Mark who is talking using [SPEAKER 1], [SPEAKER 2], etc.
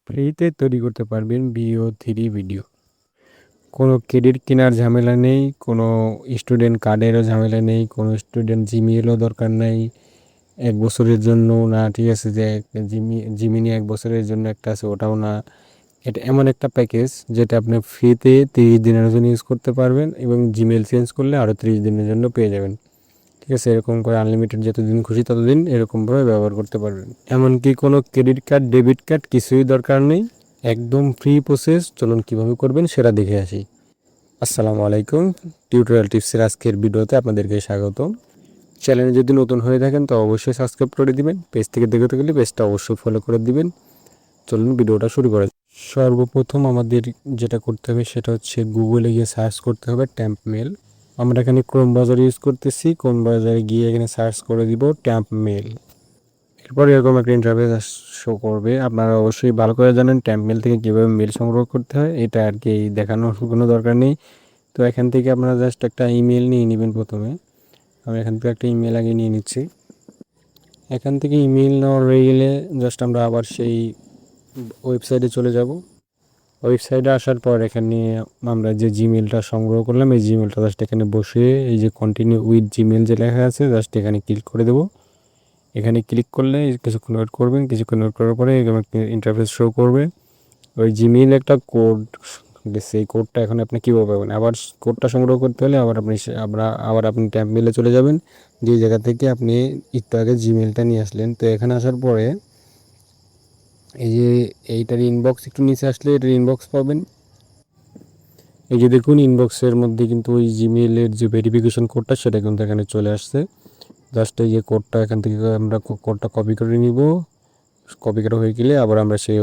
[SPEAKER 1] ফ্রিতে তৈরি করতে পারবেন VO3 ভিডিও। কোনো ক্রেডিট কেনার ঝামেলা নেই, কোনো স্টুডেন্ট কার্ডেরও ঝামেলা নেই, কোনো স্টুডেন্ট জিমেইলও দরকার নাই ১ বছরের জন্য না, ঠিক আছে? যে জিমিনি ১ বছরের জন্য একটা আছে, ওটাও না। এটা এমন একটা প্যাকেজ যেটা আপনি ফ্রিতে 30 দিনের জন্য ইউজ করতে পারবেন এবং জিমেইল চেঞ্জ করলে আরও 30 দিনের জন্য পেয়ে যাবেন। ঠিক আছে? এরকম করে আনলিমিটেড যতদিন খুশি ততদিন এরকমভাবে ব্যবহার করতে পারবেন। এমনকি কোনো ক্রেডিট কার্ড, ডেবিট কার্ড কিছুই দরকার নেই। একদম ফ্রি প্রসেস। চলুন কীভাবে করবেন সেটা দেখে আসি। আসসালামু আলাইকুম। টিউটোরিয়াল টিপসের আজকের ভিডিওতে আপনাদেরকে স্বাগতম। চ্যানেলে যদি নতুন হয়ে থাকেন তো অবশ্যই সাবস্ক্রাইব করে দিবেন। পেজ থেকে দেখতে গেলে পেজটা অবশ্যই ফলো করে দিবেন। চলুন ভিডিওটা শুরু করা যাক। সর্বপ্রথম আমাদের যেটা করতে হবে সেটা হচ্ছে গুগলে গিয়ে সার্চ করতে হবে ট্যাম্প মেল। আমরা এখানে ক্রোম ব্রাউজার ইউজ করতেছি। ক্রোম ব্রাউজারে গিয়ে এখানে সার্চ করে দিব ট্যাম্প মেল। এরপর এরকম একটা ইন্টারফেস শো করবে। আপনারা অবশ্যই ভালো করে জানেন ট্যাম্প মেল থেকে কীভাবে মেল সংগ্রহ করতে হয়, এটা আর কি দেখানোর কোনো দরকার নেই। তো এখান থেকে আপনারা জাস্ট একটা ইমেল নিয়ে নেবেন। প্রথমে আমি এখান থেকে একটা ইমেল আগে নিয়ে নিচ্ছি। এখান থেকে ইমেল নেওয়ার হয়ে গেলে জাস্ট আমরা আবার সেই ওয়েবসাইটে চলে যাব। ওয়েবসাইটে আসার পর এখানে আমরা যে জিমেলটা সংগ্রহ করলাম এই জিমেলটা জাস্ট এখানে বসে এই যে কন্টিনিউ উইথ জিমেল যে লেখা আছে জাস্ট এখানে ক্লিক করে দেবো। এখানে ক্লিক করলে কিছুক্ষণ ওয়েট করবেন। কিছুক্ষণ ওয়েট করার পরে ইন্টারফেস শো করবে। ওই জিমেইল একটা কোড গেছে, এই কোডটা এখন আপনি কীভাবে পাবেন? আবার কোডটা সংগ্রহ করতে হলে আবার আপনি ট্যাম্প মেলে চলে যাবেন, যে জায়গা থেকে আপনি একটু আগে জিমেলটা নিয়ে আসলেন। তো এখানে আসার পরে এই যে এইটার ইনবক্স একটু নিচে আসলে এটার ইনবক্স পাবেন। এই যে দেখুন ইনবক্সের মধ্যে কিন্তু ওই জিমেইলের যে ভেরিফিকেশন কোডটা সেটা কিন্তু এখানে চলে আসছে। জাস্ট এই যে কোডটা এখান থেকে আমরা কোডটা কপি করে নিব। কপি করা হয়ে গেলে আবার আমরা সেই